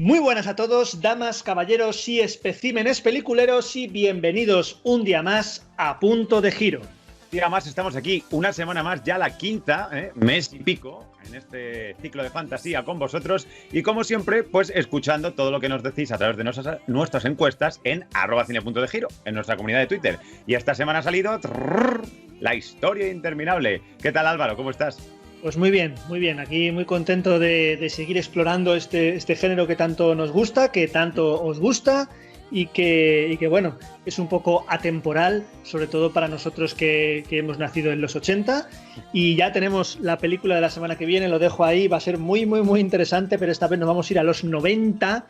Muy buenas a todos, damas, caballeros y especímenes peliculeros, y bienvenidos un día más a Punto de Giro. Día más, estamos aquí, una semana más, ya la quinta, mes y pico, en este ciclo de fantasía con vosotros. Y como siempre, pues escuchando todo lo que nos decís a través de nuestras encuestas en @cine.degiro, en nuestra comunidad de Twitter. Y esta semana ha salido la historia interminable. ¿Qué tal, Álvaro? ¿Cómo estás? Pues muy bien, aquí muy contento de seguir explorando este género que tanto nos gusta, que tanto os gusta y que bueno, es un poco atemporal, sobre todo para nosotros que hemos nacido en los 80. Y ya tenemos la película de la semana que viene, lo dejo ahí, va a ser muy interesante, pero esta vez nos vamos a ir a los 90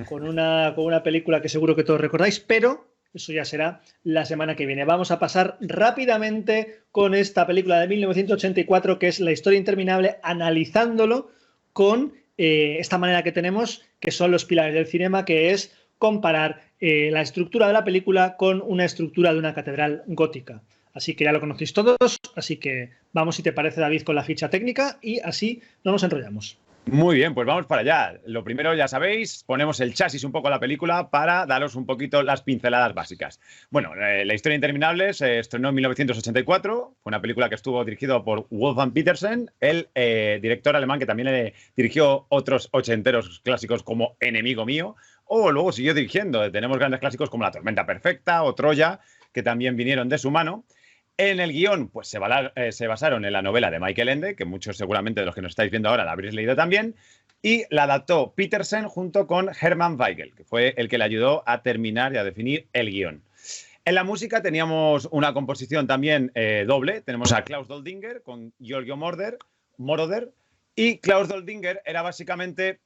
con una película que seguro que todos recordáis, pero eso ya será la semana que viene. Vamos a pasar rápidamente con esta película de 1984, que es La historia interminable, analizándolo con esta manera que tenemos, que son los pilares del cinema, que es comparar la estructura de la película con una estructura de una catedral gótica. Así que ya lo conocéis todos, así que vamos, si te parece, David, con la ficha técnica y así no nos enrollamos. Muy bien, pues vamos para allá. Lo primero, ya sabéis, ponemos el chasis un poco a la película para daros un poquito las pinceladas básicas. Bueno, La historia interminable se estrenó en 1984, fue una película que estuvo dirigida por Wolfgang Petersen, el director alemán que también dirigió otros ochenteros clásicos como Enemigo mío, o luego siguió dirigiendo. Tenemos grandes clásicos como La tormenta perfecta o Troya, que también vinieron de su mano. En el guión, pues se basaron en la novela de Michael Ende, que muchos seguramente de los que nos estáis viendo ahora la habréis leído también, y la adaptó Petersen junto con Hermann Weigel, que fue el que le ayudó a terminar y a definir el guión. En la música teníamos una composición también doble. Tenemos a Klaus Doldinger con Giorgio Moroder. Y Klaus Doldinger era básicamente,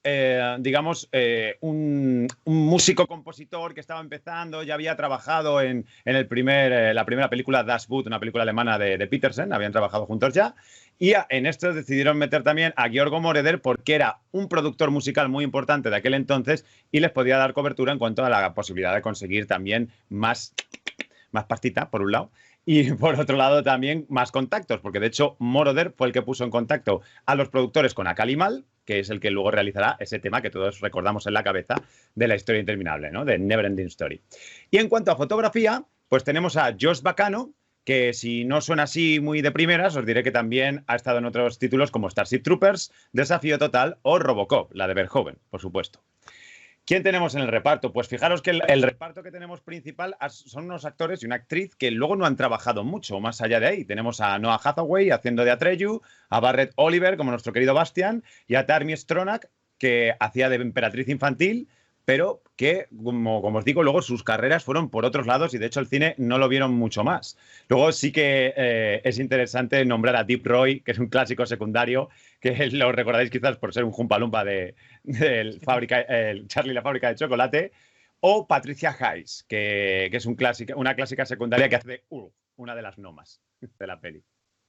un músico-compositor que estaba empezando, ya había trabajado en la primera película Das Boot, una película alemana de Petersen, habían trabajado juntos ya. Y en esto decidieron meter también a Giorgio Moroder porque era un productor musical muy importante de aquel entonces y les podía dar cobertura en cuanto a la posibilidad de conseguir también más pastita, por un lado. Y por otro lado también más contactos, porque de hecho Moroder fue el que puso en contacto a los productores con Akalimal, que es el que luego realizará ese tema que todos recordamos en la cabeza de La historia interminable, ¿no? De Neverending Story. Y en cuanto a fotografía, pues tenemos a Josh Bacano, que si no suena así muy de primeras, os diré que también ha estado en otros títulos como Starship Troopers, Desafío Total o Robocop, la de Verhoeven, por supuesto. ¿Quién tenemos en el reparto? Pues fijaros que el reparto que tenemos principal son unos actores y una actriz que luego no han trabajado mucho más allá de ahí. Tenemos a Noah Hathaway haciendo de Atreyu, a Barrett Oliver como nuestro querido Bastian y a Tarmi Stronach, que hacía de emperatriz infantil, pero que, como os digo, luego sus carreras fueron por otros lados y de hecho el cine no lo vieron mucho más. Luego sí que es interesante nombrar a Deep Roy, que es un clásico secundario, que lo recordáis quizás por ser un Jumpalumpa de Charlie la fábrica de chocolate, o Patricia Hayes, que es una clásica secundaria que hace de una de las gnomas de la peli.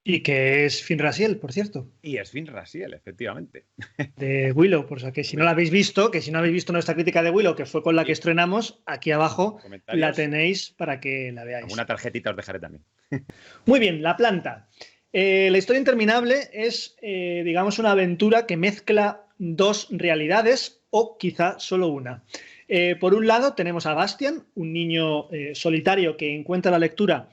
Y que es Finn Raziel, por cierto. Y es Finn Raziel, efectivamente. De Willow, por eso que si no la habéis visto, nuestra crítica de Willow, que fue con la que estrenamos, aquí abajo la tenéis para que la veáis. Una tarjetita os dejaré también. Muy bien, La planta. La historia interminable es, digamos, una aventura que mezcla dos realidades o quizá solo una. Por un lado tenemos a Bastian, un niño solitario que encuentra la lectura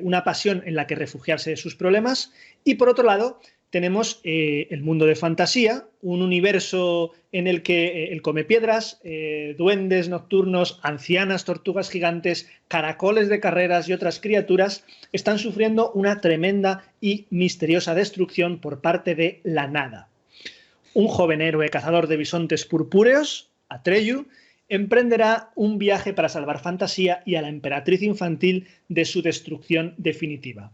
una pasión en la que refugiarse de sus problemas, y por otro lado tenemos el mundo de fantasía, un universo en el que el comepiedras, duendes nocturnos, ancianas tortugas gigantes, caracoles de carreras y otras criaturas están sufriendo una tremenda y misteriosa destrucción por parte de la nada. Un joven héroe cazador de bisontes purpúreos, Atreyu, emprenderá un viaje para salvar Fantasía y a la emperatriz infantil de su destrucción definitiva.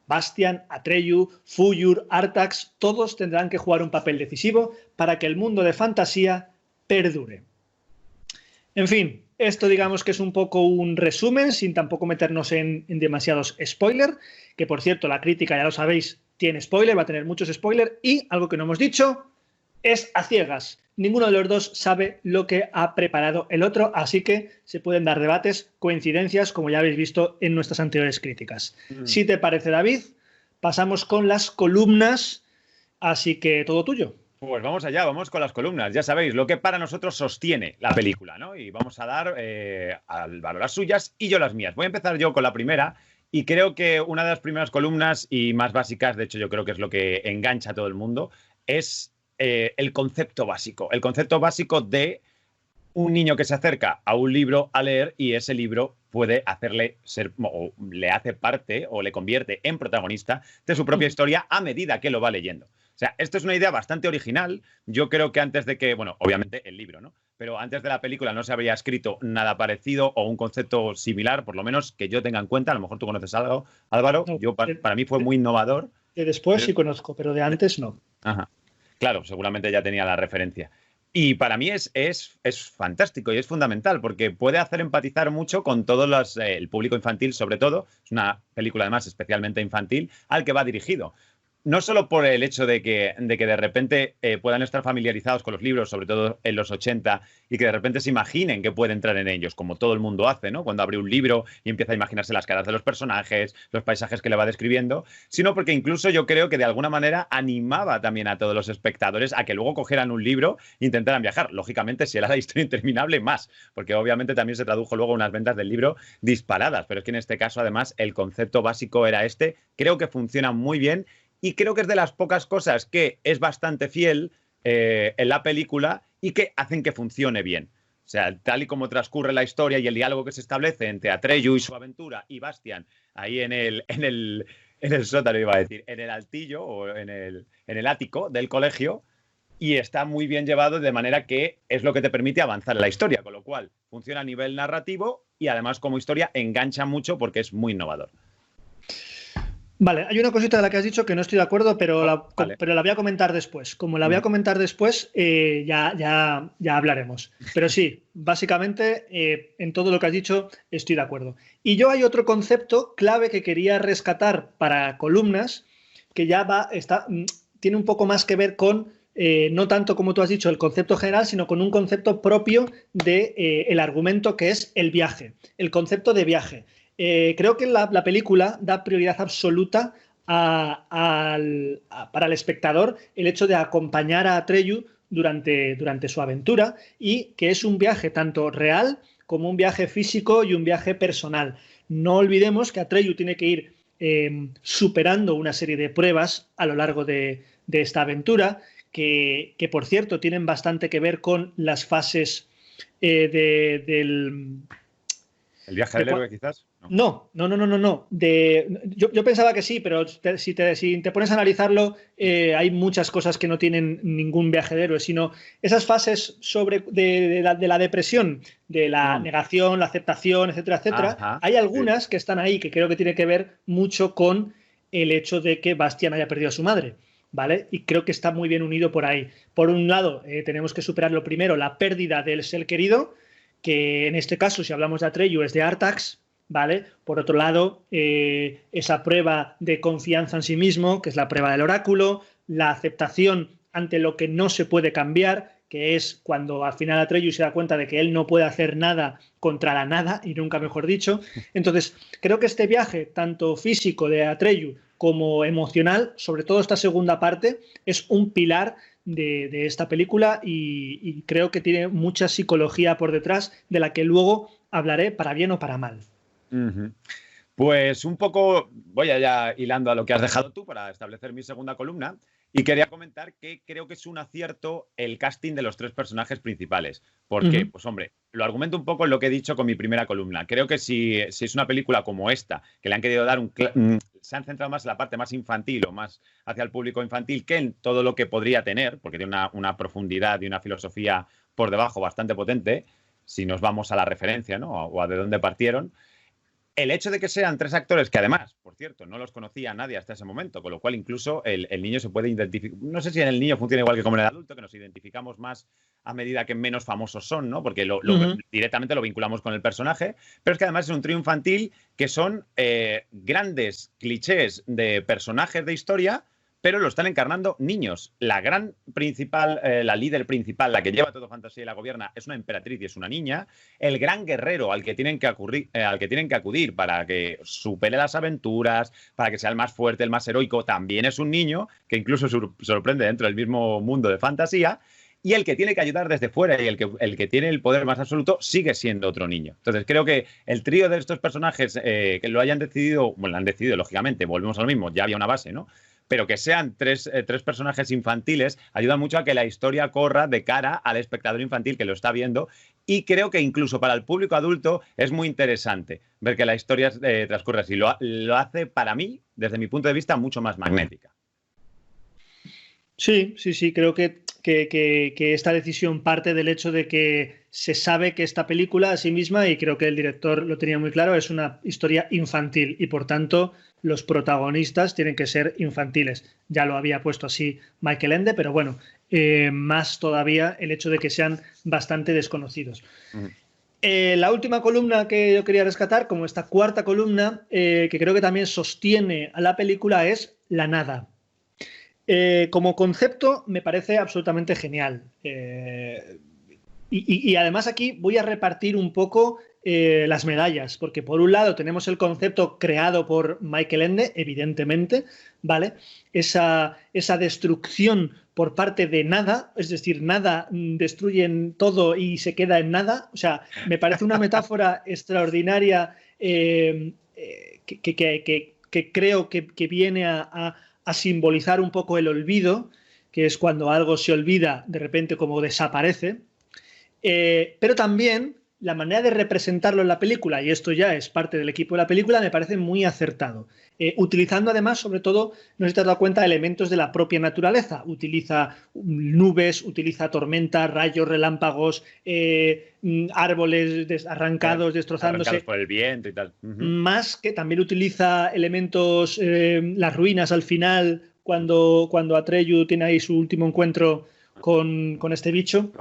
Bastian, Atreyu, Fuyur, Artax, todos tendrán que jugar un papel decisivo para que el mundo de Fantasía perdure. En fin, esto digamos que es un poco un resumen, sin tampoco meternos en demasiados spoilers, que por cierto la crítica, ya lo sabéis, tiene spoiler, va a tener muchos spoilers, y algo que no hemos dicho, es a ciegas. Ninguno de los dos sabe lo que ha preparado el otro, así que se pueden dar debates, coincidencias, como ya habéis visto en nuestras anteriores críticas. Si te parece, David, pasamos con las columnas, así que todo tuyo. Pues vamos allá, vamos con las columnas. Ya sabéis, lo que para nosotros sostiene la película, ¿no? Y vamos a dar al valor las suyas y yo las mías. Voy a empezar yo con la primera y creo que una de las primeras columnas y más básicas, de hecho yo creo que es lo que engancha a todo el mundo, es el concepto básico. El concepto básico de un niño que se acerca a un libro a leer y ese libro puede hacerle ser, o le hace parte o le convierte en protagonista de su propia historia a medida que lo va leyendo. O sea, esto es una idea bastante original. Yo creo que antes de que, bueno, obviamente el libro, ¿no? Pero antes de la película no se habría escrito nada parecido o un concepto similar, por lo menos que yo tenga en cuenta. A lo mejor tú conoces algo, Álvaro. No, Yo, para mí fue muy innovador. De después sí conozco, pero de antes no. Ajá. Claro, seguramente ya tenía la referencia. Y para mí es fantástico y es fundamental porque puede hacer empatizar mucho con todo el público infantil, sobre todo. Es una película, además, especialmente infantil, al que va dirigido. No solo por el hecho de que de repente puedan estar familiarizados con los libros, sobre todo en los 80, y que de repente se imaginen que puede entrar en ellos, como todo el mundo hace, ¿no? Cuando abre un libro y empieza a imaginarse las caras de los personajes, los paisajes que le va describiendo, sino porque incluso yo creo que de alguna manera animaba también a todos los espectadores a que luego cogieran un libro e intentaran viajar. Lógicamente, si era la historia interminable, más, porque obviamente también se tradujo luego unas ventas del libro disparadas, pero es que en este caso, además, el concepto básico era este. Creo que funciona muy bien. Y creo que es de las pocas cosas que es bastante fiel en la película y que hacen que funcione bien. O sea, tal y como transcurre la historia y el diálogo que se establece entre Atreyu y su aventura y Bastian ahí en el sótano, iba a decir, en el altillo o en el ático del colegio, y está muy bien llevado de manera que es lo que te permite avanzar en la historia, con lo cual funciona a nivel narrativo y además como historia engancha mucho porque es muy innovador. Vale, hay una cosita de la que has dicho que no estoy de acuerdo, pero Vale. pero la voy a comentar después. Como la voy a comentar después, ya hablaremos. Pero sí, básicamente en todo lo que has dicho estoy de acuerdo. Y yo hay otro concepto clave que quería rescatar para columnas que ya tiene un poco más que ver con, no tanto como tú has dicho, el concepto general, sino con un concepto propio del argumento que es el viaje, el concepto de viaje. Creo que la película da prioridad absoluta para el espectador el hecho de acompañar a Atreyu durante su aventura y que es un viaje tanto real como un viaje físico y un viaje personal. No olvidemos que Atreyu tiene que ir superando una serie de pruebas a lo largo de esta aventura que, por cierto, tienen bastante que ver con las fases del... ¿El viaje del héroe, quizás? No. Yo pensaba que sí, pero si te pones a analizarlo, hay muchas cosas que no tienen ningún viaje de héroe, sino esas fases de la depresión, de la negación, la aceptación, etcétera, etcétera. Ajá, hay algunas que están ahí que creo que tiene que ver mucho con el hecho de que Bastian haya perdido a su madre, ¿vale? Y creo que está muy bien unido por ahí. Por un lado, tenemos que superar lo primero, la pérdida del ser querido, que en este caso, si hablamos de Atreyu, es de Artax, ¿vale? Por otro lado, esa prueba de confianza en sí mismo, que es la prueba del oráculo, la aceptación ante lo que no se puede cambiar, que es cuando al final Atreyu se da cuenta de que él no puede hacer nada contra la nada, y nunca mejor dicho. Entonces, creo que este viaje, tanto físico de Atreyu como emocional, sobre todo esta segunda parte, es un pilar de esta película y creo que tiene mucha psicología por detrás de la que luego hablaré para bien o para mal. Pues un poco voy allá hilando a lo que has dejado tú para establecer mi segunda columna y quería comentar que creo que es un acierto el casting de los tres personajes principales porque, pues hombre, lo argumento un poco en lo que he dicho con mi primera columna. Creo que si es una película como esta, que le han querido dar se han centrado más en la parte más infantil o más hacia el público infantil que en todo lo que podría tener, porque tiene una profundidad y una filosofía por debajo bastante potente, si nos vamos a la referencia, ¿no? O a de dónde partieron. El hecho de que sean tres actores que además, por cierto, no los conocía nadie hasta ese momento, con lo cual incluso el niño se puede identificar. No sé si en el niño funciona igual que como en el adulto, que nos identificamos más a medida que menos famosos son, ¿no? Porque directamente lo vinculamos con el personaje, pero es que además es un trío infantil que son grandes clichés de personajes de historia, pero lo están encarnando niños. La gran principal, la líder principal, la que lleva todo fantasía y la gobierna, es una emperatriz y es una niña. El gran guerrero al que tienen que acudir para que supere las aventuras, para que sea el más fuerte, el más heroico, también es un niño, que incluso sorprende dentro del mismo mundo de fantasía. Y el que tiene que ayudar desde fuera y el que tiene el poder más absoluto sigue siendo otro niño. Entonces creo que el trío de estos personajes que lo hayan decidido, bueno, lo han decidido, lógicamente, volvemos a lo mismo, ya había una base, ¿no? Pero que sean tres personajes infantiles ayuda mucho a que la historia corra de cara al espectador infantil que lo está viendo, y creo que incluso para el público adulto es muy interesante ver que la historia transcurre así. Lo hace, para mí, desde mi punto de vista, mucho más magnética. Sí, creo que esta decisión parte del hecho de que se sabe que esta película a sí misma, y creo que el director lo tenía muy claro, es una historia infantil y por tanto los protagonistas tienen que ser infantiles. Ya lo había puesto así Michael Ende, pero bueno, más todavía el hecho de que sean bastante desconocidos. La última columna que yo quería rescatar, como esta cuarta columna, que creo que también sostiene a la película, es la nada. Como concepto me parece absolutamente genial. Y además aquí voy a repartir un poco las medallas, porque por un lado tenemos el concepto creado por Michael Ende, evidentemente, ¿vale? Esa destrucción por parte de nada, es decir, nada, destruyen todo y se queda en nada. O sea, me parece una metáfora extraordinaria que creo que viene a simbolizar un poco el olvido, que es cuando algo se olvida, de repente como desaparece. Pero también la manera de representarlo en la película, y esto ya es parte del equipo de la película, me parece muy acertado. Utilizando además, sobre todo, no sé si te has dado cuenta, elementos de la propia naturaleza. Utiliza nubes, utiliza tormentas, rayos, relámpagos, árboles arrancados, destrozándose. Arrancados por el viento y tal. Más que también utiliza elementos, las ruinas al final, cuando Atreyu tiene ahí su último encuentro con este bicho.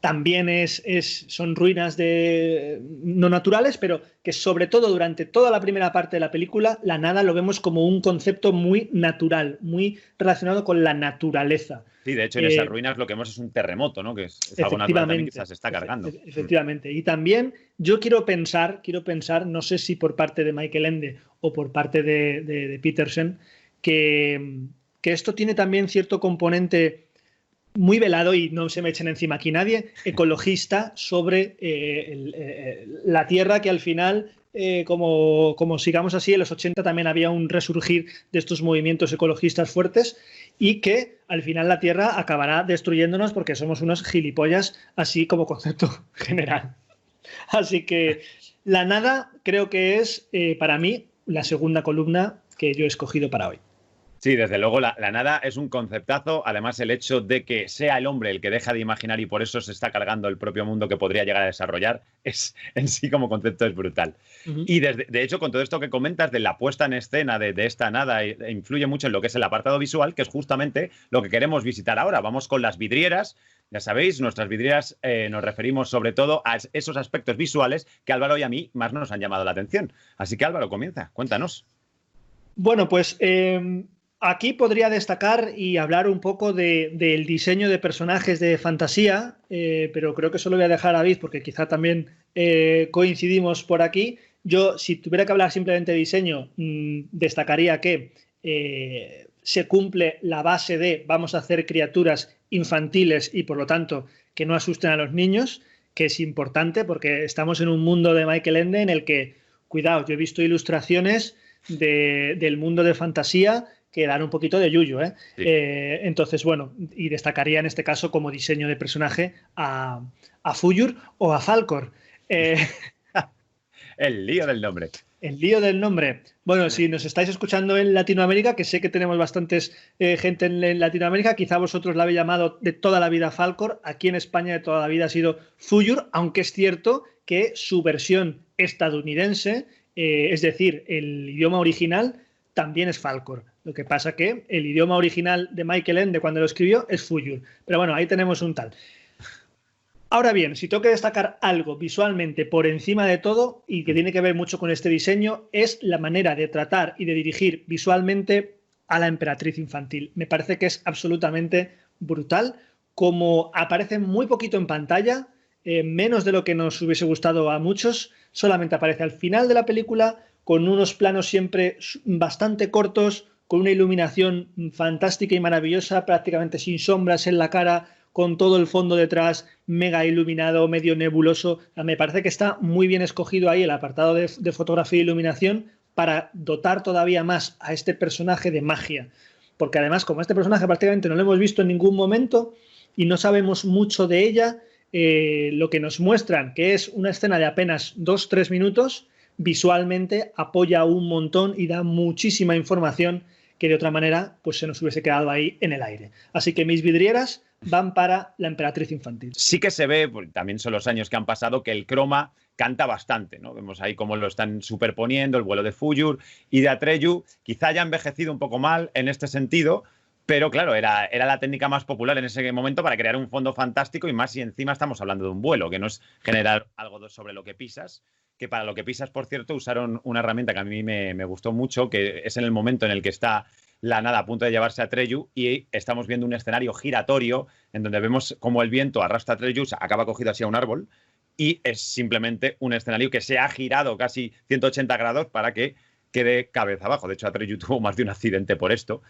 También son ruinas no naturales, pero que sobre todo durante toda la primera parte de la película, la nada lo vemos como un concepto muy natural, muy relacionado con la naturaleza. Sí, de hecho en esas ruinas lo que vemos es un terremoto, ¿no? Que es algo natural también que se está cargando. Efectivamente. Y también yo quiero pensar, no sé si por parte de Michael Ende o por parte de Petersen, que esto tiene también cierto componente muy velado, y no se me echen encima aquí nadie, ecologista sobre la Tierra, que al final, como sigamos así, en los 80 también había un resurgir de estos movimientos ecologistas fuertes, y que al final la Tierra acabará destruyéndonos porque somos unos gilipollas, así como concepto general. Así que la nada creo que es, para mí, la segunda columna que yo he escogido para hoy. Sí, desde luego la nada es un conceptazo. Además, el hecho de que sea el hombre el que deja de imaginar y por eso se está cargando el propio mundo que podría llegar a desarrollar, es en sí como concepto es brutal. Y de hecho, con todo esto que comentas de la puesta en escena de esta nada, influye mucho en lo que es el apartado visual, que es justamente lo que queremos visitar ahora. Vamos con las vidrieras. Ya sabéis, nuestras vidrieras nos referimos sobre todo a esos aspectos visuales que Álvaro y a mí más nos han llamado la atención. Así que Álvaro, comienza, cuéntanos. Bueno, pues aquí podría destacar y hablar un poco del diseño de personajes de fantasía, pero creo que eso lo voy a dejar a David porque quizá también coincidimos por aquí. Yo, si tuviera que hablar simplemente de diseño, destacaría que se cumple la base de vamos a hacer criaturas infantiles y por lo tanto que no asusten a los niños, que es importante porque estamos en un mundo de Michael Ende en el que, cuidado, yo he visto ilustraciones del mundo de fantasía que dan un poquito de yuyu, ¿eh? Sí. Entonces, bueno, y destacaría en este caso como diseño de personaje a Fuyur o a Falkor. El lío del nombre. El lío del nombre. Bueno, si nos estáis escuchando en Latinoamérica, que sé que tenemos bastantes gente en Latinoamérica, quizá vosotros la habéis llamado de toda la vida Falkor. Aquí en España de toda la vida ha sido Fuyur, aunque es cierto que su versión estadounidense, es decir, el idioma original, también es Falkor. Lo que pasa que el idioma original de Michael Ende cuando lo escribió es Fuyur. Pero bueno, ahí tenemos un tal. Ahora bien, si tengo que destacar algo visualmente por encima de todo y que tiene que ver mucho con este diseño, es la manera de tratar y de dirigir visualmente a la emperatriz infantil. Me parece que es absolutamente brutal, como aparece muy poquito en pantalla, menos de lo que nos hubiese gustado a muchos, solamente aparece al final de la película, con unos planos siempre bastante cortos, con una iluminación fantástica y maravillosa, prácticamente sin sombras en la cara, con todo el fondo detrás mega iluminado, medio nebuloso. Me parece que está muy bien escogido ahí el apartado de fotografía e iluminación para dotar todavía más a este personaje de magia. Porque además, como este personaje prácticamente no lo hemos visto en ningún momento y no sabemos mucho de ella, lo que nos muestran, que es una escena de apenas 2-3 minutos, visualmente apoya un montón y da muchísima información que de otra manera pues se nos hubiese quedado ahí en el aire. Así que mis vidrieras van para la emperatriz infantil. Sí que se ve, porque también son los años que han pasado, que el croma canta bastante, ¿no? Vemos ahí cómo lo están superponiendo, el vuelo de Fuyur y de Atreyu. Quizá haya envejecido un poco mal en este sentido, pero claro, era la técnica más popular en ese momento para crear un fondo fantástico, y más si encima estamos hablando de un vuelo, que no es generar algo sobre lo que pisas, que para lo que pisas, por cierto, usaron una herramienta que a mí me gustó mucho, que es en el momento en el que está la nada a punto de llevarse a Atreyu y estamos viendo un escenario giratorio en donde vemos cómo el viento arrastra a Atreyu, acaba cogido así a un árbol, y es simplemente un escenario que se ha girado casi 180 grados para que quede cabeza abajo. De hecho, Atreyu tuvo más de un accidente por esto.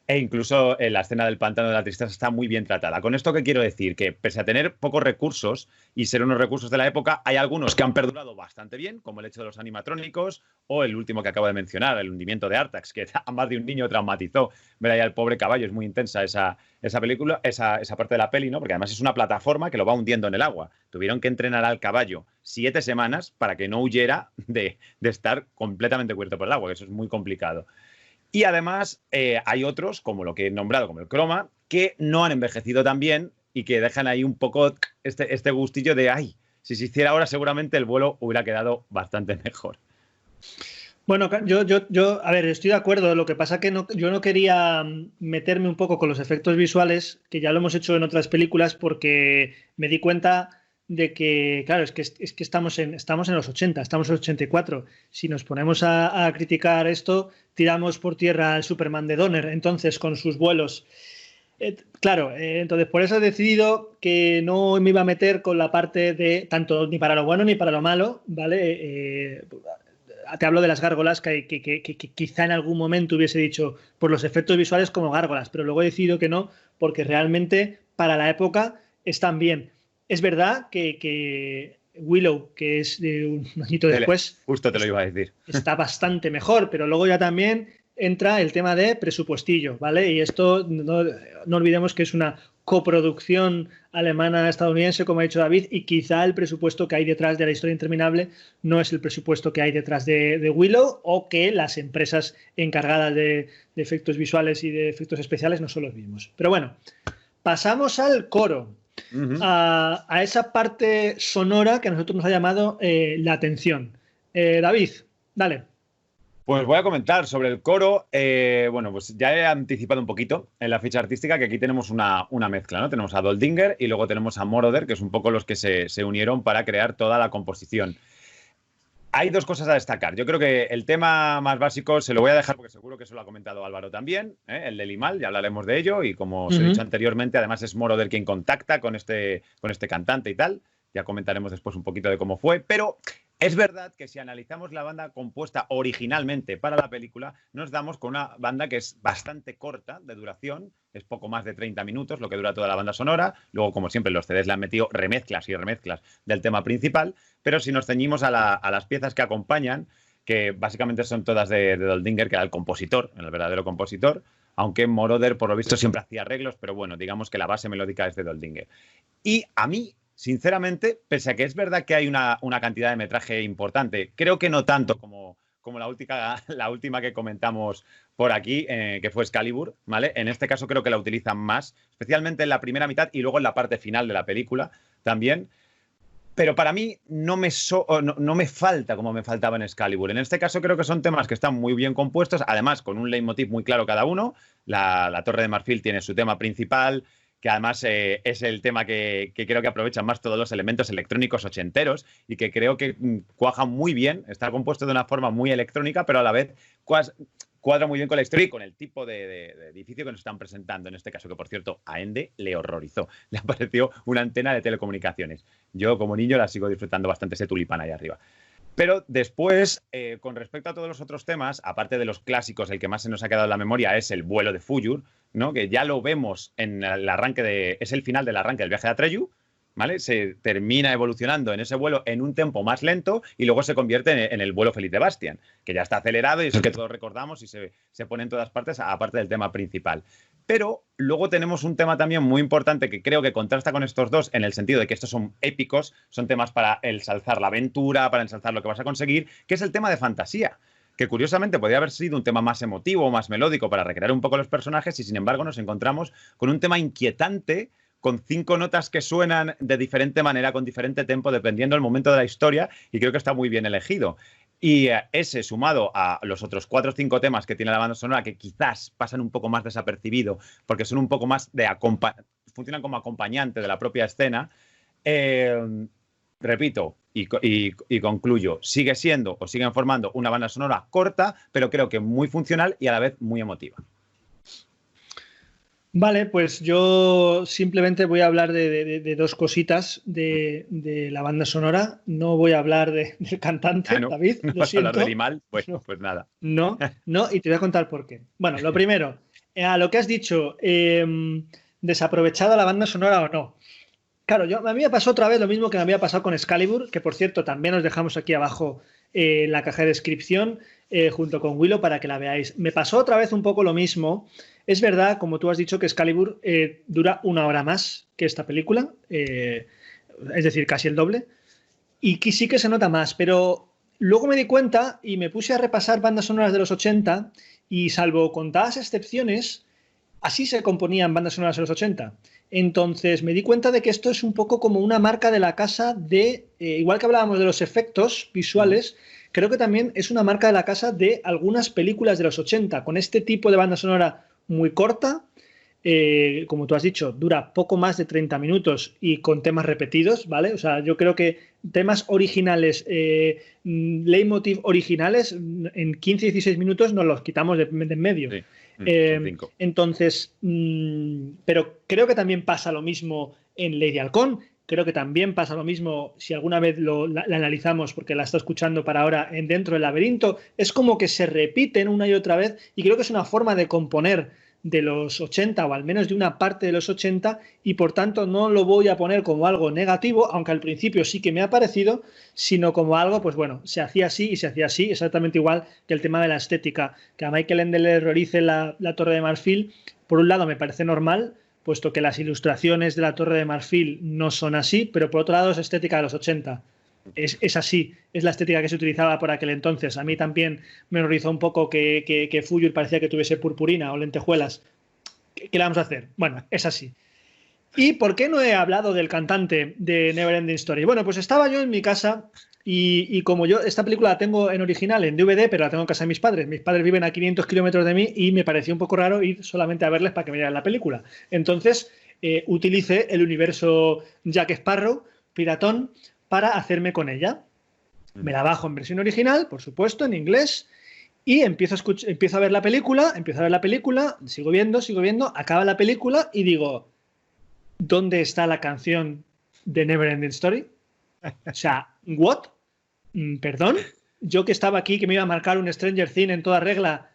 E incluso la escena del pantano de la tristeza está muy bien tratada. ¿Con esto qué quiero decir? Que pese a tener pocos recursos y ser unos recursos de la época, hay algunos que han perdurado bastante bien, como el hecho de los animatrónicos o el último que acabo de mencionar, el hundimiento de Artax, que a más de un niño traumatizó ver ahí al pobre caballo. Es muy intensa esa película, esa parte de la peli, ¿no? Porque además es una plataforma que lo va hundiendo en el agua. Tuvieron que entrenar al caballo 7 semanas para que no huyera de estar completamente cubierto por el agua, que eso es muy complicado. Y además hay otros, como lo que he nombrado, como el croma, que no han envejecido tan bien y que dejan ahí un poco este gustillo de, ay, si se hiciera ahora seguramente el vuelo hubiera quedado bastante mejor. Bueno, yo, a ver, estoy de acuerdo. Lo que pasa que yo no quería meterme un poco con los efectos visuales, que ya lo hemos hecho en otras películas, porque me di cuenta de que, claro, es que estamos en los 80, estamos en los 84. Si nos ponemos a criticar esto, tiramos por tierra al Superman de Donner, entonces, con sus vuelos. Claro, entonces por eso he decidido que no me iba a meter con la parte de tanto ni para lo bueno ni para lo malo, ¿vale? Te hablo de las gárgolas, que quizá en algún momento hubiese dicho por los efectos visuales como gárgolas, pero luego he decidido que no, porque realmente para la época están bien. Es verdad que Willow, que es de un añito después, justo te lo iba a decir, está bastante mejor, pero luego ya también entra el tema de presupuestillo, ¿vale? Y esto no olvidemos que es una coproducción alemana-estadounidense, como ha dicho David, y quizá el presupuesto que hay detrás de La historia interminable no es el presupuesto que hay detrás de Willow, o que las empresas encargadas de efectos visuales y de efectos especiales no son los mismos. Pero bueno, pasamos al coro. A esa parte sonora que a nosotros nos ha llamado la atención. David, dale. Pues voy a comentar sobre el coro. Bueno, pues ya he anticipado un poquito en la ficha artística que aquí tenemos una mezcla, ¿no? Tenemos a Doldinger y luego tenemos a Moroder, que es un poco los que se unieron para crear toda la composición. Hay dos cosas a destacar. Yo creo que el tema más básico se lo voy a dejar porque seguro que eso lo ha comentado Álvaro también, el del Limal, ya hablaremos de ello, y como os he dicho anteriormente, además es Moroder quien contacta con este cantante y tal. Ya comentaremos después un poquito de cómo fue, pero es verdad que si analizamos la banda compuesta originalmente para la película, nos damos con una banda que es bastante corta de duración, es poco más de 30 minutos lo que dura toda la banda sonora. Luego, como siempre, los CDs le han metido remezclas y remezclas del tema principal, pero si nos ceñimos a las piezas que acompañan, que básicamente son todas de Doldinger, que era el compositor, el verdadero compositor, aunque Moroder, por lo visto, siempre hacía arreglos, pero bueno, digamos que la base melódica es de Doldinger. Y a mí, sinceramente, pese a que es verdad que hay una cantidad de metraje importante, creo que no tanto como la última que comentamos por aquí, que fue Excalibur, ¿vale? En este caso creo que la utilizan más, especialmente en la primera mitad y luego en la parte final de la película también. Pero para mí no me falta como me faltaba en Excalibur. En este caso creo que son temas que están muy bien compuestos, además con un leitmotiv muy claro cada uno. La Torre de Marfil tiene su tema principal, que además es el tema que creo que aprovechan más todos los elementos electrónicos ochenteros y que creo que cuaja muy bien. Está compuesto de una forma muy electrónica, pero a la vez cuadra muy bien con la historia y con el tipo de edificio que nos están presentando en este caso, que por cierto a Ende le horrorizó, le apareció una antena de telecomunicaciones. Yo como niño la sigo disfrutando bastante, ese tulipán ahí arriba. Pero después, con respecto a todos los otros temas, aparte de los clásicos, el que más se nos ha quedado en la memoria es el vuelo de Fuyur, ¿no? Que ya lo vemos en el arranque es el final del arranque del viaje de Atreyu, ¿vale? Se termina evolucionando en ese vuelo en un tempo más lento y luego se convierte en el vuelo feliz de Bastian, que ya está acelerado y es el que todos recordamos y se pone en todas partes, aparte del tema principal. Pero luego tenemos un tema también muy importante que creo que contrasta con estos dos en el sentido de que estos son épicos, son temas para ensalzar la aventura, para ensalzar lo que vas a conseguir, que es el tema de fantasía, que curiosamente podría haber sido un tema más emotivo o más melódico para recrear un poco los personajes y sin embargo nos encontramos con un tema inquietante, con 5 notas que suenan de diferente manera, con diferente tempo, dependiendo del momento de la historia, y creo que está muy bien elegido. Y ese, sumado a los otros 4 o 5 temas que tiene la banda sonora, que quizás pasan un poco más desapercibido, porque son un poco más funcionan como acompañante de la propia escena, repito, y concluyo, sigue siendo o siguen formando una banda sonora corta, pero creo que muy funcional y a la vez muy emotiva. Vale, pues yo simplemente voy a hablar de 2 cositas de la banda sonora. No voy a hablar del cantante, no, David. ¿no lo vas siento. a hablar de Limal? Pues, no, pues nada. No, y te voy a contar por qué. Bueno, lo primero, a lo que has dicho, desaprovechada la banda sonora o no. Claro, a mí me pasó otra vez lo mismo que me había pasado con Excalibur, que por cierto también os dejamos aquí abajo la caja de descripción junto con Willow para que la veáis. Me pasó otra vez un poco lo mismo. Es verdad, como tú has dicho, que Excalibur dura 1 hora más que esta película, es decir, casi el doble, y que sí que se nota más, pero luego me di cuenta y me puse a repasar bandas sonoras de los 80 y salvo contadas excepciones, así se componían bandas sonoras de los 80. Entonces me di cuenta de que esto es un poco como una marca de la casa de, igual que hablábamos de los efectos visuales, creo que también es una marca de la casa de algunas películas de los 80, con este tipo de banda sonora muy corta, como tú has dicho, dura poco más de 30 minutos y con temas repetidos, ¿vale? O sea, yo creo que temas originales, leitmotiv originales, en 15-16 minutos nos los quitamos de en medio. Sí. Entonces, pero creo que también pasa lo mismo en Lady Halcón. Creo que también pasa lo mismo si alguna vez la analizamos, porque la está escuchando para ahora en Dentro del Laberinto. Es como que se repiten una y otra vez y creo que es una forma de componer de los 80 o al menos de una parte de los 80 y por tanto no lo voy a poner como algo negativo, aunque al principio sí que me ha parecido, sino como algo, pues bueno, se hacía así y se hacía así, exactamente igual que el tema de la estética, que a Michael Ende le horrorice la Torre de Marfil. Por un lado me parece normal, puesto que las ilustraciones de la Torre de Marfil no son así, pero por otro lado es estética de los 80. Es así, es la estética que se utilizaba por aquel entonces. A mí también me horrorizó un poco que Fuyur parecía que tuviese purpurina o lentejuelas. ¿Qué le vamos a hacer? Bueno, es así. ¿Y por qué no he hablado del cantante de Neverending Story? Bueno, pues estaba yo en mi casa y como yo esta película la tengo en original, en DVD, pero la tengo en casa de mis padres. Mis padres viven a 500 kilómetros de mí y me pareció un poco raro ir solamente a verles para que me dieran la película. Entonces utilicé el universo Jack Sparrow, piratón, para hacerme con ella. Me la bajo en versión original, por supuesto, en inglés, y empiezo a ver la película, sigo viendo, acaba la película y digo, ¿dónde está la canción de Neverending Story? O sea, ¿what? ¿Perdón? Yo que estaba aquí, que me iba a marcar un Stranger Things en toda regla,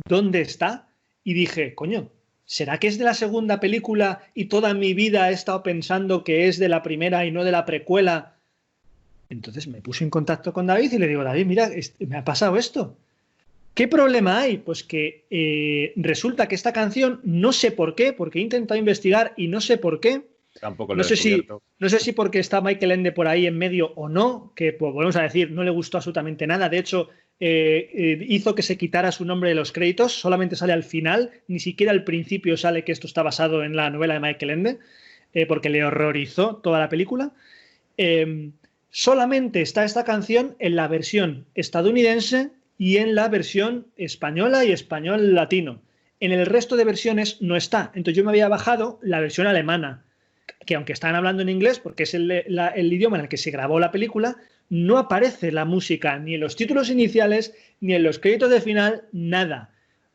¿dónde está? Y dije, coño, ¿será que es de la segunda película y toda mi vida he estado pensando que es de la primera y no de la precuela? Entonces me puse en contacto con David y le digo, David, mira, me ha pasado esto. ¿Qué problema hay? Pues que resulta que esta canción, no sé por qué, porque he intentado investigar y no sé por qué. Tampoco lo he descubierto. No sé si porque está Michael Ende por ahí en medio o no, que pues, volvemos a decir, no le gustó absolutamente nada. De hecho, hizo que se quitara su nombre de los créditos, solamente sale al final, ni siquiera al principio sale que esto está basado en la novela de Michael Ende, porque le horrorizó toda la película. Solamente está esta canción en la versión estadounidense y en la versión española y español latino. En el resto de versiones no está. Entonces yo me había bajado la versión alemana, que aunque están hablando en inglés, porque es el idioma en el que se grabó la película, no aparece la música ni en los títulos iniciales ni en los créditos de final, nada.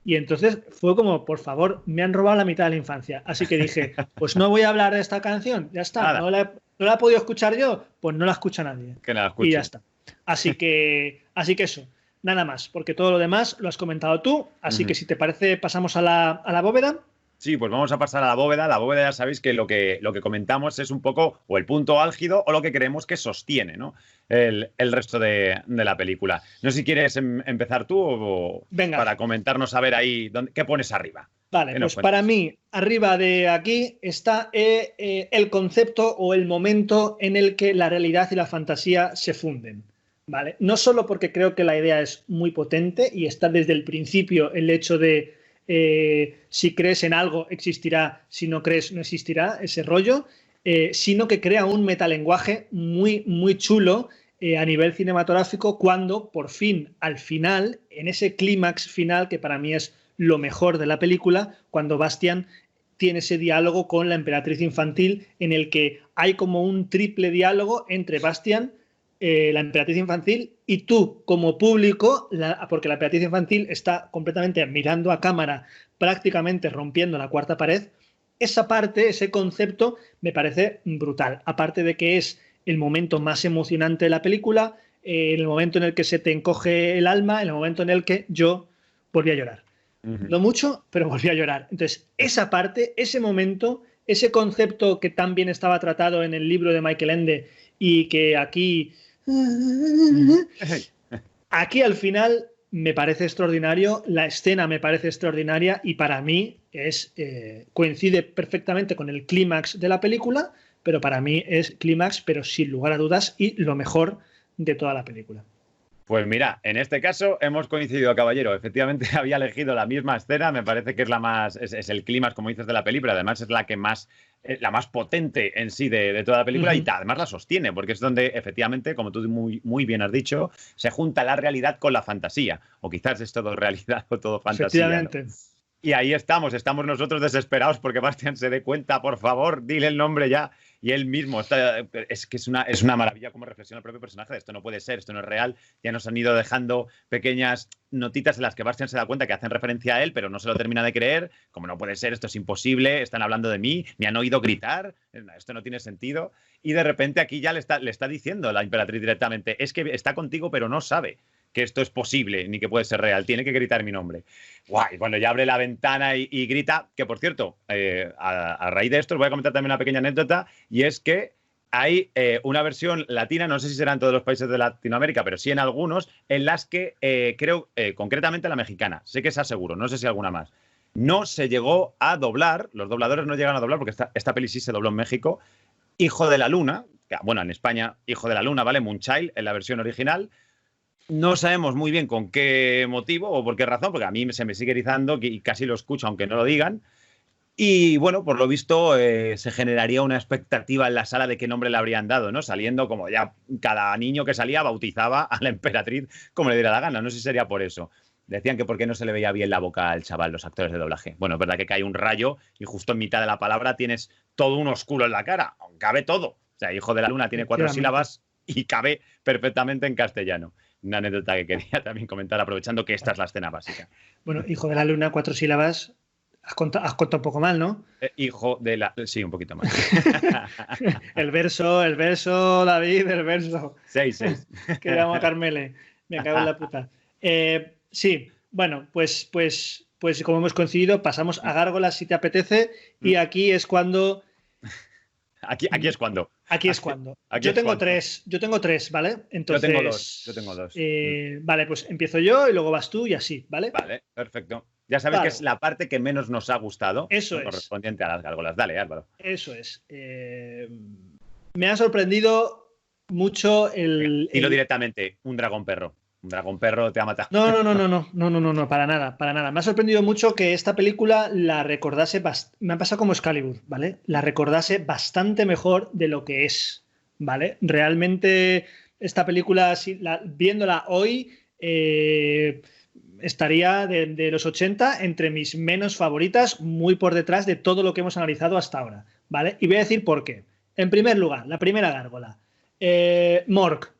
Y entonces fue como, por favor, me han robado la mitad de la infancia. Así que dije, pues no voy a hablar de esta canción, ya está. Nada. No la he podido escuchar yo, pues no la escucha nadie. Que la Y escuche. ya está. Así que eso, nada más, porque todo lo demás lo has comentado tú. Así que si te parece, pasamos a la bóveda. Sí, pues vamos a pasar a la bóveda. La bóveda ya sabéis que lo que comentamos es un poco o el punto álgido o lo que creemos que sostiene, ¿no? el resto de la película. No sé si quieres empezar tú o Venga. Para comentarnos a ver ahí qué pones arriba. Vale, pues para mí, arriba de aquí está el concepto o el momento en el que la realidad y la fantasía se funden. ¿Vale? No solo porque creo que la idea es muy potente y está desde el principio el hecho de si crees en algo existirá, si no crees no existirá, ese rollo, sino que crea un metalenguaje muy, muy chulo a nivel cinematográfico cuando por fin, al final, en ese clímax final que para mí es lo mejor de la película, cuando Bastian tiene ese diálogo con la emperatriz infantil en el que hay como un triple diálogo entre Bastian, la emperatriz infantil y tú como público, porque la emperatriz infantil está completamente mirando a cámara, prácticamente rompiendo la cuarta pared. Esa parte, ese concepto me parece brutal, aparte de que es el momento más emocionante de la película, en el momento en el que se te encoge el alma, en el momento en el que yo volví a llorar. No mucho, pero volví a llorar. Entonces, esa parte, ese momento, ese concepto que tan bien estaba tratado en el libro de Michael Ende y que aquí al final me parece extraordinario, la escena me parece extraordinaria y para mí coincide perfectamente con el clímax de la película, pero para mí es clímax, pero sin lugar a dudas, y lo mejor de toda la película. Pues mira, en este caso hemos coincidido, caballero. Efectivamente, había elegido la misma escena. Me parece que es la más, es el clímax, como dices, de la película. Además, es la más potente en sí de toda la película y además la sostiene, porque es donde, efectivamente, como tú muy, muy bien has dicho, se junta la realidad con la fantasía. O quizás es todo realidad o todo fantasía. Efectivamente. ¿No? Y ahí estamos nosotros desesperados porque Bastian se dé cuenta, por favor, dile el nombre ya. Y él mismo es una maravilla cómo reflexiona el propio personaje de esto no puede ser, esto no es real. Ya nos han ido dejando pequeñas notitas en las que Bastian se da cuenta que hacen referencia a él, pero no se lo termina de creer. Como no puede ser, esto es imposible, están hablando de mí, me han oído gritar, esto no tiene sentido. Y de repente aquí ya le está diciendo la emperatriz directamente, es que está contigo pero no sabe que esto es posible ni que puede ser real, tiene que gritar mi nombre. Guay, bueno, ya abre la ventana y grita, que por cierto, a raíz de esto os voy a comentar también una pequeña anécdota, y es que hay una versión latina, no sé si será en todos los países de Latinoamérica, pero sí en algunos, en las que creo, concretamente la mexicana, sé que es seguro, no sé si alguna más, no se llegó a doblar, los dobladores no llegan a doblar, porque esta peli sí se dobló en México, Hijo de la Luna, que, bueno, en España, Hijo de la Luna, ¿vale? Moonchild, en la versión original. No sabemos muy bien con qué motivo o por qué razón, porque a mí se me sigue erizando y casi lo escucho aunque no lo digan. Y bueno, por lo visto se generaría una expectativa en la sala de qué nombre le habrían dado, ¿no? Saliendo como ya cada niño que salía bautizaba a la emperatriz como le diera la gana. No sé si sería por eso. Decían que por qué no se le veía bien la boca al chaval, los actores de doblaje. Bueno, es verdad que cae un rayo y justo en mitad de la palabra tienes todo un oscuro en la cara. Cabe todo. O sea, Hijo de la Luna tiene 4 sílabas y cabe perfectamente en castellano. Una anécdota que quería también comentar, aprovechando que esta es la escena básica. Bueno, Hijo de la Luna, 4 sílabas. Has contado un poco mal, ¿no? Hijo de la... Sí, un poquito más. el verso, David, el verso. 6. Que llamo a Carmele. Me cago en la puta. Sí, bueno, pues como hemos coincidido, pasamos a Gárgolas si te apetece, y aquí es cuando... Aquí es cuando. Yo tengo tres, ¿vale? Entonces, yo tengo dos. Vale, pues empiezo yo y luego vas tú y así, ¿vale? Vale, perfecto. Ya sabes que es la parte que menos nos ha gustado. Eso es. Correspondiente a las gárgolas. Dale, Álvaro. Eso es. Me ha sorprendido mucho Dilo directamente, un dragón perro. Un dragón perro te ha matado. No, para nada. Me ha sorprendido mucho que esta película la recordase, me ha pasado como Excalibur, ¿vale? La recordase bastante mejor de lo que es, ¿vale? Realmente esta película, viéndola hoy, estaría de los 80 entre mis menos favoritas, muy por detrás de todo lo que hemos analizado hasta ahora, ¿vale? Y voy a decir por qué. En primer lugar, la primera gárgola. Mork.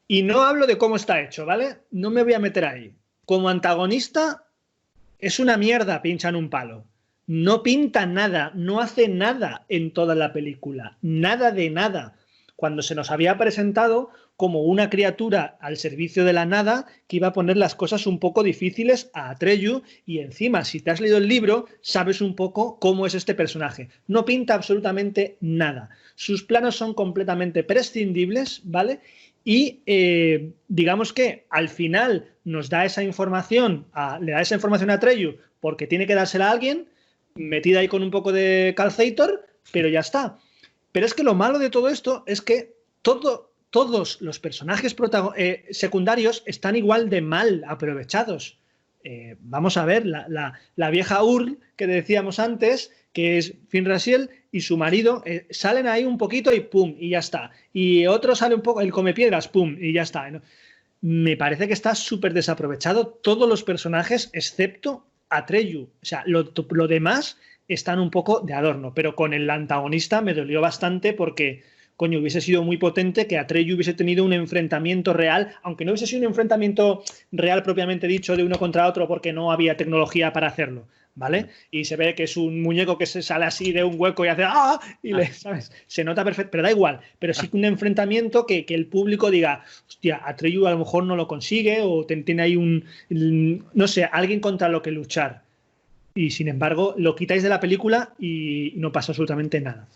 Y no hablo de cómo está hecho, ¿vale? No me voy a meter ahí. Como antagonista, es una mierda, pinchan un palo. No pinta nada, no hace nada en toda la película, nada de nada. Cuando se nos había presentado como una criatura al servicio de la nada que iba a poner las cosas un poco difíciles a Atreyu, y encima, si te has leído el libro, sabes un poco cómo es este personaje. No pinta absolutamente nada. Sus planos son completamente prescindibles, ¿vale? Y digamos que al final nos da esa información, le da esa información a Atreyu porque tiene que dársela a alguien, metida ahí con un poco de calculator, pero ya está. Pero es que lo malo de todo esto es que todos los personajes secundarios están igual de mal aprovechados. Vamos a ver, la vieja Url que decíamos antes, que es Finn Raziel, y su marido, salen ahí un poquito y pum, y ya está. Y otro sale un poco, el comepiedras, pum, y ya está, ¿no? Me parece que está súper desaprovechado todos los personajes, excepto Atreyu. O sea, lo demás están un poco de adorno, pero con el antagonista me dolió bastante porque, coño, hubiese sido muy potente que Atreyu hubiese tenido un enfrentamiento real, aunque no hubiese sido un enfrentamiento real propiamente dicho de uno contra otro porque no había tecnología para hacerlo, ¿vale? Y se ve que es un muñeco que se sale así de un hueco y hace ¡ah! Y ¿sabes? Se nota perfecto, pero da igual. Pero sí que un enfrentamiento que el público diga, hostia, Atreyu a lo mejor no lo consigue o tiene ahí no sé, alguien contra lo que luchar. Y sin embargo, lo quitáis de la película y no pasa absolutamente nada.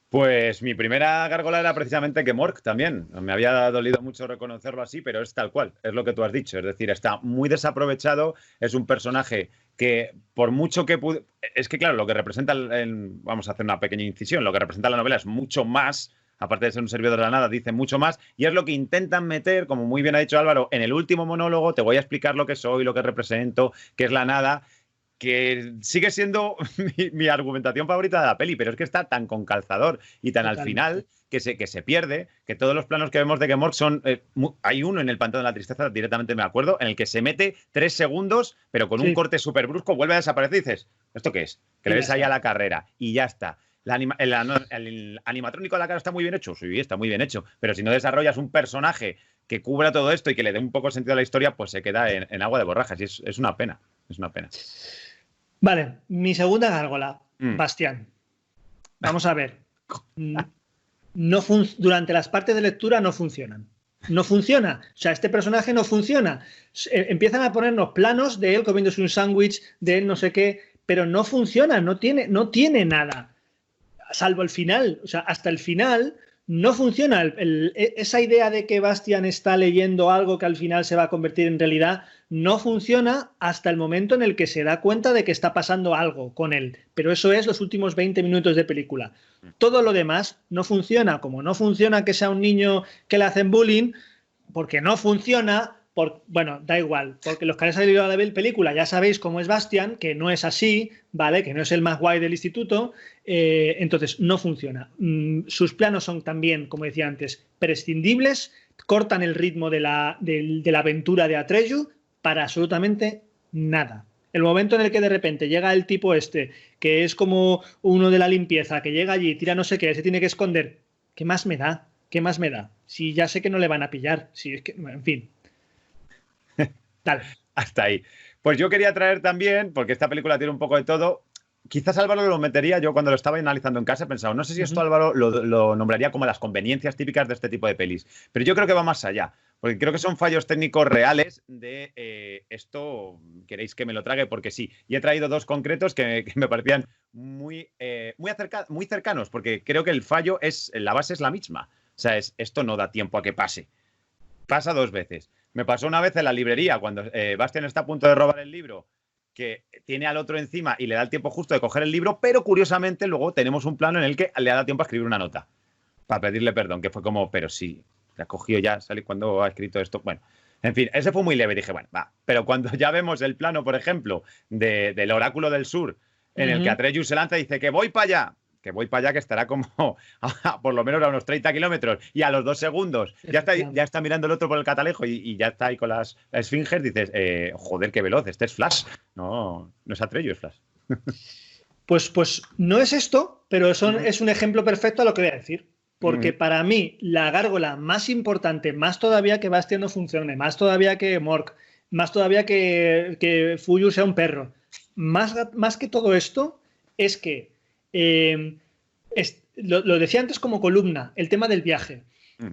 Pues mi primera gárgola era precisamente Gemork también. Me había dolido mucho reconocerlo así, pero es tal cual, es lo que tú has dicho. Es decir, está muy desaprovechado, es un personaje que por mucho que pude... Es que claro, lo que representa, vamos a hacer una pequeña incisión, lo que representa la novela es mucho más, aparte de ser un servidor de la nada, dice mucho más, y es lo que intentan meter, como muy bien ha dicho Álvaro, en el último monólogo, te voy a explicar lo que soy, lo que represento, qué es la nada, que sigue siendo mi argumentación favorita de la peli, pero es que está tan con calzador y tan al final que se pierde, que todos los planos que vemos de Gemork son... hay uno en el Pantano de la Tristeza, directamente me acuerdo, en el que se mete 3 segundos, pero con un corte súper brusco, vuelve a desaparecer y dices, ¿esto qué es? Que le ves ahí a la carrera y ya está. El animatrónico de la cara está muy bien hecho, sí, está muy bien hecho, pero si no desarrollas un personaje que cubra todo esto y que le dé un poco sentido a la historia, pues se queda en agua de borrajas y es una pena, es una pena. Vale, mi segunda gárgola, Bastián. Vamos a ver. Durante las partes de lectura no funcionan. No funciona. O sea, este personaje no funciona. Empiezan a ponernos planos de él comiéndose un sándwich, de él no sé qué, pero no funciona, no tiene nada. Salvo el final. O sea, hasta el final no funciona. Esa idea de que Bastián está leyendo algo que al final se va a convertir en realidad no funciona hasta el momento en el que se da cuenta de que está pasando algo con él. Pero eso es los últimos 20 minutos de película. Todo lo demás no funciona. Como no funciona que sea un niño que le hacen bullying, porque no funciona... Bueno, da igual, porque los que habéis salido a la película ya sabéis cómo es Bastián, que no es así, ¿vale? Que no es el más guay del instituto, entonces no funciona. Sus planos son también, como decía antes, prescindibles, cortan el ritmo de la aventura de Atreyu para absolutamente nada. El momento en el que de repente llega el tipo este, que es como uno de la limpieza, que llega allí, tira no sé qué, se tiene que esconder, ¿qué más me da? ¿Qué más me da? Si ya sé que no le van a pillar, si es que, en fin. Dale. Hasta ahí. Pues yo quería traer también, porque esta película tiene un poco de todo, quizás Álvaro lo metería, yo cuando lo estaba analizando en casa he pensado, no sé si esto Álvaro lo nombraría como las conveniencias típicas de este tipo de pelis, pero yo creo que va más allá, porque creo que son fallos técnicos reales de esto, queréis que me lo trague porque sí, y he traído 2 concretos que me parecían muy cercanos, porque creo que el fallo la base es la misma, o sea, esto no da tiempo a que pase, pasa 2 veces. Me pasó una vez en la librería, cuando Bastián está a punto de robar el libro, que tiene al otro encima y le da el tiempo justo de coger el libro, pero curiosamente luego tenemos un plano en el que le ha dado tiempo a escribir una nota para pedirle perdón, que fue como, pero sí, la cogió ya, ¿sale? Cuando ha escrito esto. Bueno, en fin, ese fue muy leve. Dije, bueno, va. Pero cuando ya vemos el plano, por ejemplo, del Oráculo del Sur, en el que Atreyu se lanza y dice que voy para allá, que estará como por lo menos a unos 30 kilómetros, y a los 2 segundos ya está mirando el otro por el catalejo y ya está ahí con las esfinges, dices, joder, qué veloz, este es Flash. No es Atreyu, es Flash. Pues no es esto, pero es un ejemplo perfecto a lo que voy a decir. Porque para mí, la gárgola más importante, más todavía que Bastián no funcione, más todavía que Mork, Más todavía que Fuyu sea un perro. Más que todo esto, es que lo decía antes como columna, el tema del viaje.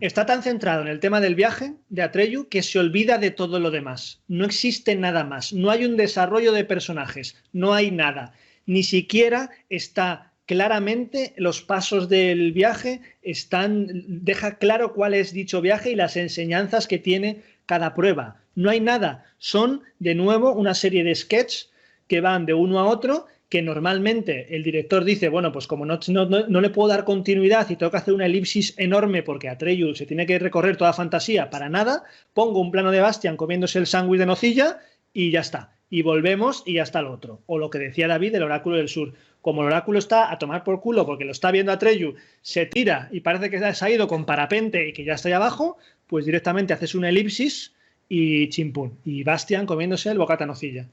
Está tan centrado en el tema del viaje de Atreyu que se olvida de todo lo demás. No existe nada más. No hay un desarrollo de personajes. No hay nada. Ni siquiera está claramente los pasos del viaje, deja claro cuál es dicho viaje y las enseñanzas que tiene cada prueba. No hay nada. Son, de nuevo, una serie de sketches que van de uno a otro, que normalmente el director dice, bueno, pues como no le puedo dar continuidad y tengo que hacer una elipsis enorme porque Atreyu se tiene que recorrer toda fantasía para nada, pongo un plano de Bastian comiéndose el sándwich de nocilla y ya está. Y volvemos y ya está el otro. O lo que decía David del Oráculo del Sur. Como el Oráculo está a tomar por culo porque lo está viendo Atreyu, se tira y parece que se ha ido con parapente y que ya está ahí abajo, pues directamente haces una elipsis y chimpún. Y Bastian comiéndose el bocata nocilla.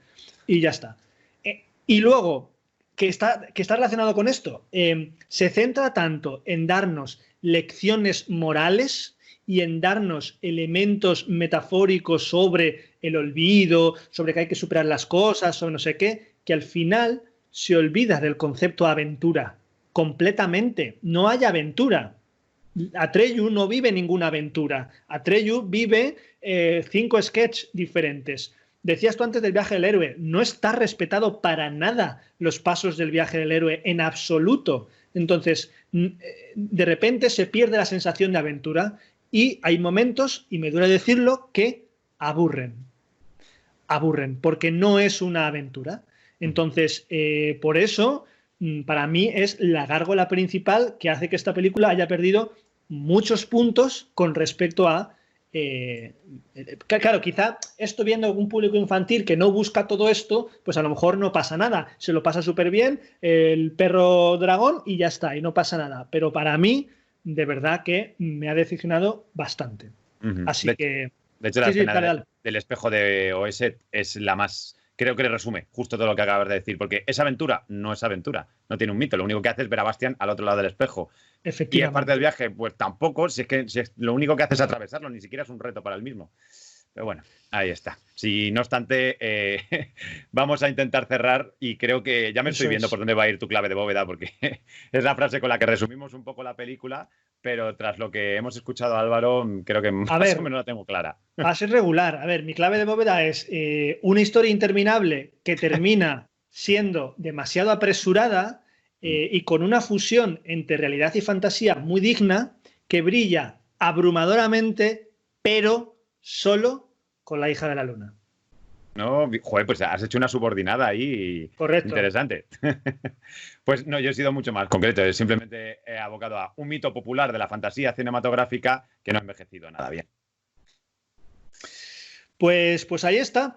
Y ya está. Y luego, que está relacionado con esto, se centra tanto en darnos lecciones morales y en darnos elementos metafóricos sobre el olvido, sobre que hay que superar las cosas, sobre no sé qué, que al final se olvida del concepto aventura completamente. No hay aventura. Atreyu no vive ninguna aventura. Atreyu vive 5 sketches diferentes. Decías tú antes del viaje del héroe, no está respetado para nada los pasos del viaje del héroe en absoluto. Entonces, de repente se pierde la sensación de aventura y hay momentos, y me duele decirlo, que aburren. Aburren, porque no es una aventura. Entonces, por eso, para mí es la gárgola principal que hace que esta película haya perdido muchos puntos con respecto a claro, quizá esto viendo un público infantil que no busca todo esto, pues a lo mejor no pasa nada, se lo pasa súper bien el perro dragón y ya está, y no pasa nada, pero para mí de verdad que me ha decepcionado bastante. Así que de hecho la escena del espejo de Oeset es la más, creo que le resume justo todo lo que acabas de decir, porque esa aventura no es aventura, no tiene un mito, lo único que hace es ver a Bastian al otro lado del espejo. Y aparte del viaje, pues tampoco, si es lo único que hace es atravesarlo, ni siquiera es un reto para él mismo. Pero bueno, ahí está. Si no obstante, vamos a intentar cerrar y creo que ya me estoy viendo por dónde va a ir tu clave de bóveda, porque es la frase con la que resumimos un poco la película, pero tras lo que hemos escuchado a Álvaro, creo que más o menos la tengo clara. Va a ser regular. A ver, mi clave de bóveda es una historia interminable que termina siendo demasiado apresurada y con una fusión entre realidad y fantasía muy digna que brilla abrumadoramente, pero solo con la hija de la luna. No, joder, pues has hecho una subordinada ahí. Correcto. Interesante. Pues no, yo he sido mucho más concreto. Simplemente he abocado a un mito popular de la fantasía cinematográfica que no ha envejecido nada bien. Pues ahí está,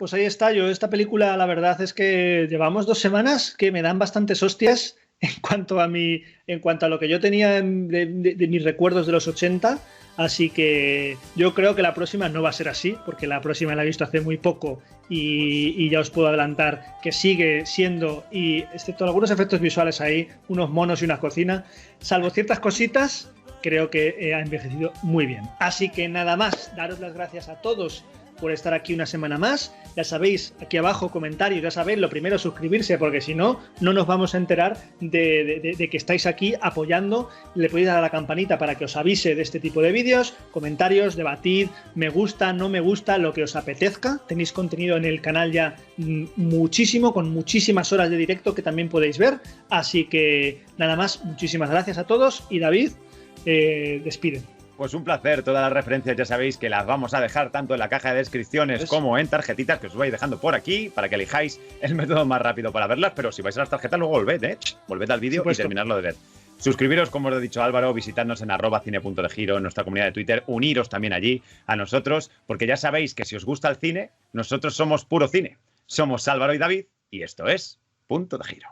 Yo esta película, la verdad es que llevamos 2 semanas que me dan bastantes hostias en cuanto a lo que yo tenía de mis recuerdos de los 80. Así que yo creo que la próxima no va a ser así, porque la próxima la he visto hace muy poco y ya os puedo adelantar que sigue siendo, y excepto algunos efectos visuales ahí, unos monos y una cocina, salvo ciertas cositas, creo que ha envejecido muy bien. Así que nada más, daros las gracias a todos por estar aquí una semana más. Ya sabéis, aquí abajo comentarios, ya sabéis, lo primero suscribirse, porque si no, no nos vamos a enterar de que estáis aquí apoyando. Le podéis dar a la campanita para que os avise de este tipo de vídeos, comentarios, debatid, me gusta, no me gusta, lo que os apetezca. Tenéis contenido en el canal ya muchísimo, con muchísimas horas de directo que también podéis ver. Así que nada más, muchísimas gracias a todos y David, despide. Pues un placer, todas las referencias ya sabéis que las vamos a dejar tanto en la caja de descripciones como en tarjetitas que os vais dejando por aquí para que elijáis el método más rápido para verlas, pero si vais a las tarjetas luego volved al vídeo y terminadlo de ver. Suscribiros, como os he dicho Álvaro, visitadnos en @cine.degiro, en nuestra comunidad de Twitter, uniros también allí a nosotros, porque ya sabéis que si os gusta el cine, nosotros somos puro cine. Somos Álvaro y David y esto es Punto de Giro.